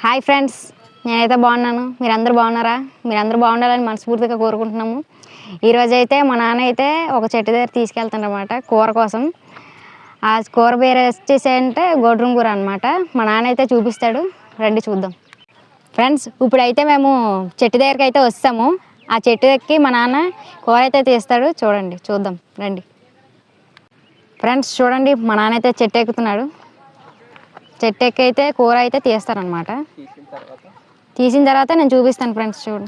Hi friends, నేనైతే బాగున్నాను. మీరందరూ బాగున్నారా? మీరందరూ బాగుండాలని మనస్ఫూర్తిగా కోరుకుంటున్నాము. ఈరోజు అయితే మా నాన్న అయితే ఒక చెట్టు దగ్గర తీసుకెళ్తానమాట కూర కోసం. ఆ కూర పేరు వచ్చేసి అంటే గొడ్రం కూర అనమాట. మా నాన్న అయితే చూపిస్తాడు, రండి చూద్దాం. ఫ్రెండ్స్, ఇప్పుడైతే మేము చెట్టు దగ్గరికి అయితే వస్తాము. ఆ చెట్టు ఎక్కి మా నాన్న కూర అయితే తీస్తాడు, చూద్దాం రండి. ఫ్రెండ్స్ చూడండి, మా నాన్న అయితే చెట్టు ఎక్కుతున్నాడు. చెట్టు ఎక్కి అయితే కూర అయితే తీస్తారనమాట. తీసిన తర్వాత నేను చూపిస్తాను ఫ్రెండ్స్, చూడు.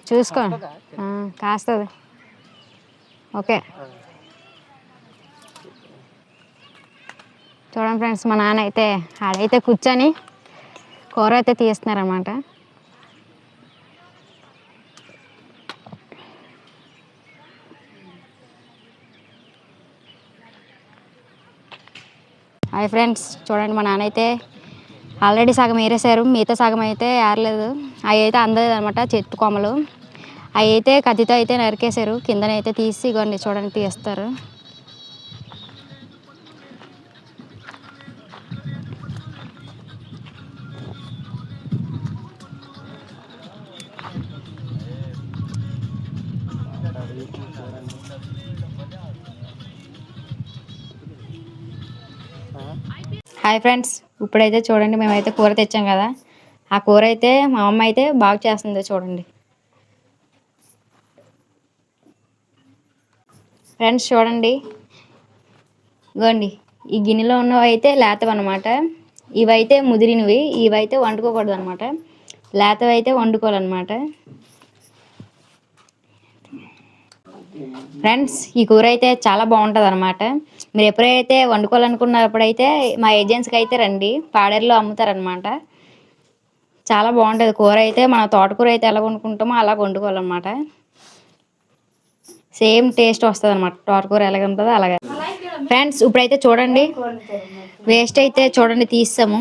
చూసుకో, కాస్తుంది. ఓకే, చూడండి ఫ్రెండ్స్, మా నాన్న అయితే ఆడైతే కూర్చొని కూర అయితే తీస్తున్నారన్నమాట. హాయ్ ఫ్రెండ్స్, చూడండి, మా నాన్న అయితే ఆల్రెడీ సగం ఏరేసారు, మిగతా సగం అయితే ఏరలేదు. అవి అయితే అందలేదు అనమాట, చెట్టు కొమ్మలు. అవి అయితే కత్తితో అయితే నరికేశారు, కిందనైతే తీసి ఇగోండి చూడండి తీస్తారు. హాయ్ ఫ్రెండ్స్, ఇప్పుడైతే చూడండి మేమైతే కూర తెచ్చాం కదా. ఆ కూర అయితే మా అమ్మ అయితే బాగా చేస్తుంది, చూడండి. ఫ్రెండ్స్ చూడండి, ఇగోండి ఈ గిన్నెలో ఉన్నవి అయితే లేతవన్నమాట. ఇవైతే ముదిరినవి, ఇవైతే వండుకోకూడదు అనమాట. లేతవి అయితే వండుకోవాలన్నమాట. ఫ్రెండ్స్, ఈ కూర అయితే చాలా బాగుంటుంది అనమాట. మీరు ఎప్పుడైతే వండుకోవాలనుకున్నప్పుడైతే మా ఏజెన్సీకి అయితే రండి, పాడేరులో అమ్ముతారనమాట. చాలా బాగుంటుంది కూర అయితే. మన తోటకూర అయితే ఎలా వండుకుంటామో అలా వండుకోవాలన్నమాట. సేమ్ టేస్ట్ వస్తుంది అనమాట, తోటకూర ఎలాగ ఉంటుందో అలాగే. ఫ్రెండ్స్, ఇప్పుడైతే చూడండి వేస్ట్ అయితే చూడండి తీస్తాము.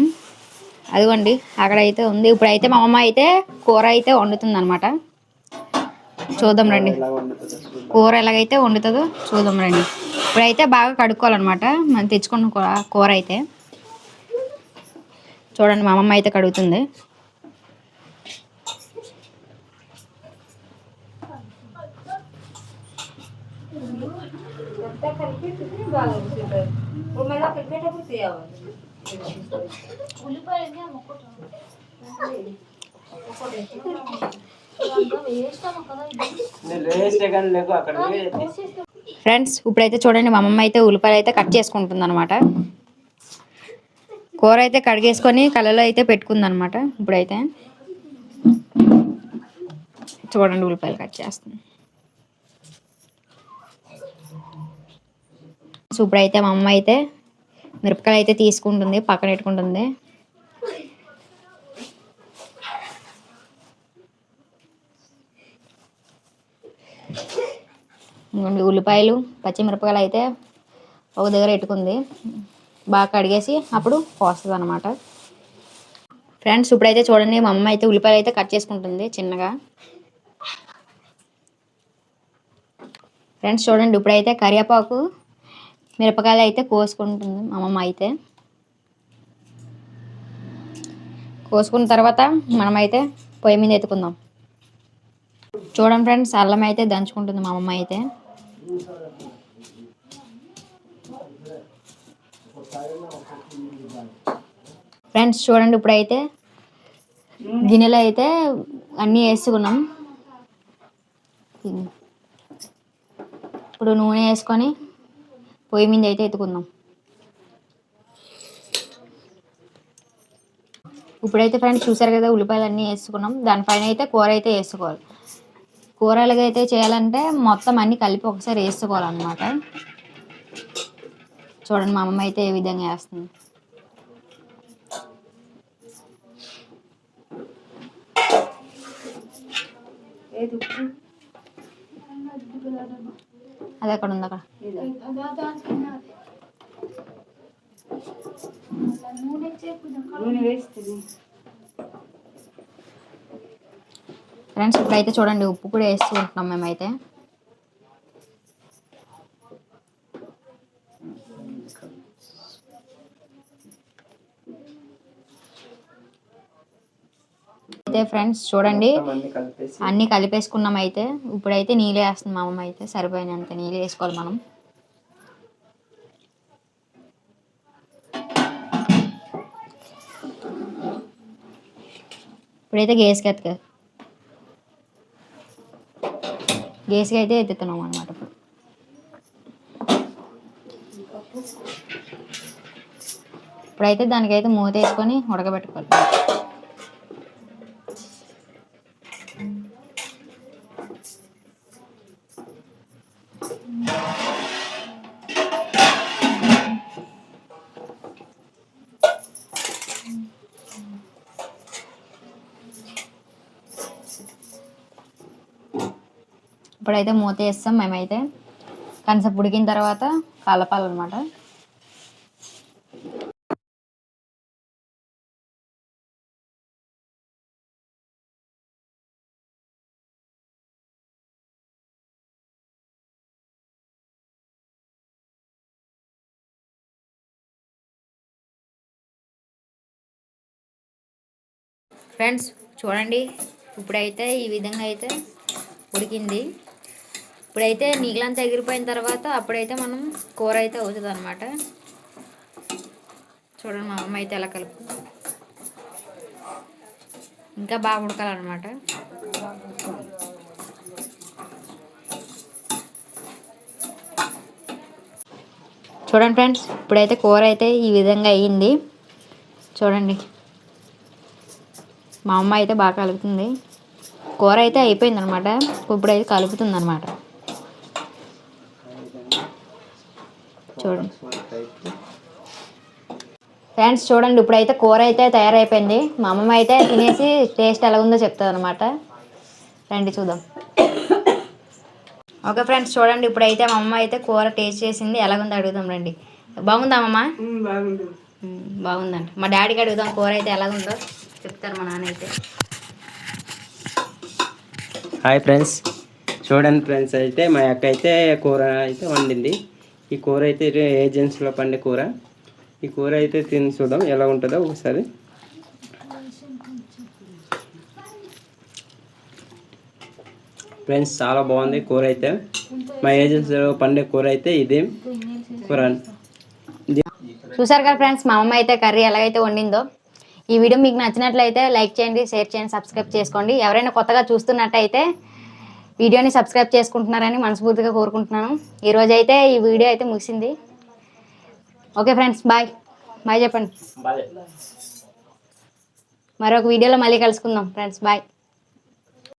అదిగోండి అక్కడైతే ఉంది. ఇప్పుడైతే మా అమ్మ అయితే కూర అయితే వండుతుంది అనమాట. చూద్దాం రండి, కూర ఎలాగైతే వండుతుందో చూద్దాం రండి. ఇప్పుడైతే బాగా కడుక్కోవాలన్నమాట మనం తెచ్చుకున్న కూర అయితే. చూడండి, మా అమ్మమ్మ అయితే కడుగుతుంది. ఫ్రెండ్స్, ఇప్పుడైతే చూడండి మా అమ్మమ్మ అయితే ఉల్లిపాయలు అయితే కట్ చేసుకుంటుంది అనమాట. కూర అయితే కడిగేసుకొని కళ్ళలో అయితే పెట్టుకుంది అనమాట. ఇప్పుడైతే చూడండి ఉల్లిపాయలు కట్ చేస్తుంది. సో ఇప్పుడైతే మా అమ్మ అయితే మిరపకాయలు అయితే తీసుకుంటుంది, పక్కన పెట్టుకుంటుంది. ఉల్లిపాయలు పచ్చిమిరపకాయలు అయితే ఒక దగ్గర పెట్టుకుంది, బాగా కడిగేసి అప్పుడు పోస్తుంది అనమాట. ఫ్రెండ్స్, ఇప్పుడైతే చూడండి మా అమ్మ అయితే ఉల్లిపాయలు అయితే కట్ చేసుకుంటుంది చిన్నగా. ఫ్రెండ్స్ చూడండి, ఇప్పుడైతే కరివేపాకు మిరపకాయలు అయితే కోసుకుంటుంది మా అమ్మమ్మ అయితే. కోసుకున్న తర్వాత మనమైతే పొయ్యి మీద ఎత్తుకుందాం. చూడండి ఫ్రెండ్స్, అల్లం అయితే దంచుకుంటుంది మా అమ్మమ్మ అయితే. ఫ్రెండ్స్ చూడండి, ఇప్పుడైతే గిన్నెలో అయితే అన్నీ వేసుకున్నాం. ఇప్పుడు నూనె వేసుకొని పొయ్యి మీద అయితే ఎత్తుకుందాం. ఇప్పుడైతే ఫ్రెండ్స్ చూసారు కదా, ఉల్లిపాయలు అన్నీ వేసుకున్నాం. దానిపైన అయితే కూర అయితే వేసుకోవాలి. కూర ఎలాగైతే చేయాలంటే మొత్తం అన్నీ కలిపి ఒకసారి వేసుకోవాలన్నమాట. చూడండి మా అమ్మమ్మ అయితే ఏ విధంగా వేస్తుంది. అది అక్కడ ఉంది, అక్కడ ఫ్రెండ్స్ ఇప్పుడైతే చూడండి ఉప్పు కూడా వేస్తూ ఉంటున్నాం మేమైతే. అయితే ఫ్రెండ్స్ చూడండి అన్నీ కలిపేసుకున్నాం. అయితే ఇప్పుడైతే నీళ్ళు వేస్తుంది మా అమ్మ. అయితే సరిపోయినంత నీళ్ళు వేసుకోవాలి మనం. ఇప్పుడైతే గ్యాస్కి అయితే ఎత్తుతున్నాం అనమాట. ఇప్పుడైతే దానికైతే మూత వేసుకొని ఉడకబెట్టుకోవాలి. ఇప్పుడైతే మూత వేస్తాం మేమైతే. కనసపు ఉడికిన తర్వాత కలపాలన్నమాట. ఫ్రెండ్స్ చూడండి ఇప్పుడైతే ఈ విధంగా అయితే ఉడికింది. ఇప్పుడైతే నీళ్ళంతా ఎగిరిపోయిన తర్వాత అప్పుడైతే మనం కూర అయితే అవుతుంది అనమాట. చూడండి మా అమ్మ అయితే ఎలా కలుపు ఇంకా బాగా ఉడకాలన్నమాట. చూడండి ఫ్రెండ్స్ ఇప్పుడైతే కూర అయితే ఈ విధంగా అయ్యింది. చూడండి మా అమ్మ అయితే బాగా కలుపుతుంది. కూర అయితే అయిపోయింది అనమాట. ఇప్పుడైతే కలుపుతుంది అనమాట. చూడండి ఫ్రెండ్స్ చూడండి ఇప్పుడైతే కూర అయితే తయారైపోయింది. మా అమ్మమ్మ అయితే తినేసి టేస్ట్ ఎలా ఉందో చెప్తుంది అనమాట. రండి చూద్దాం. ఓకే ఫ్రెండ్స్ చూడండి ఇప్పుడైతే మా అమ్మ అయితే కూర టేస్ట్ చేసింది. ఎలాగుందో అడుగుదాం రండి. బాగుందా అమ్మమ్మ? బాగుందండి. మా డాడీకి అడుగుదాం కూర అయితే ఎలాగుందో చెప్తారు మా నాన్న అయితే. హాయ్ ఫ్రెండ్స్ చూడండి ఫ్రెండ్స్ అయితే మా అక్క అయితే కూర అయితే వండింది. ఈ కూర అయితే ఏజెన్సీలో పండే కూర. ఈ కూర అయితే తిని చూద్దాం ఎలా ఉంటుందో ఒకసారి. ఫ్రెండ్స్ చాలా బాగుంది కూర అయితే. మా ఏజెన్సీలో పండే కూర అయితే ఇదే కూర. చూసారు కదా ఫ్రెండ్స్ మా అమ్మ అయితే కర్రీ ఎలాగైతే వండిందో. ఈ వీడియో మీకు నచ్చినట్లయితే లైక్ చేయండి, షేర్ చేయండి, సబ్స్క్రైబ్ చేసుకోండి. ఎవరైనా కొత్తగా చూస్తున్నట్టయితే వీడియోని సబ్స్క్రైబ్ చేసుకుంటున్నారని మనస్ఫూర్తిగా కోరుకుంటున్నాను. ఈరోజు అయితే ఈ వీడియో అయితే ముగిసింది. ఓకే ఫ్రెండ్స్ బాయ్ బాయ్ చెప్పండి. మరొక వీడియోలో మళ్ళీ కలుసుకుందాం ఫ్రెండ్స్ బాయ్.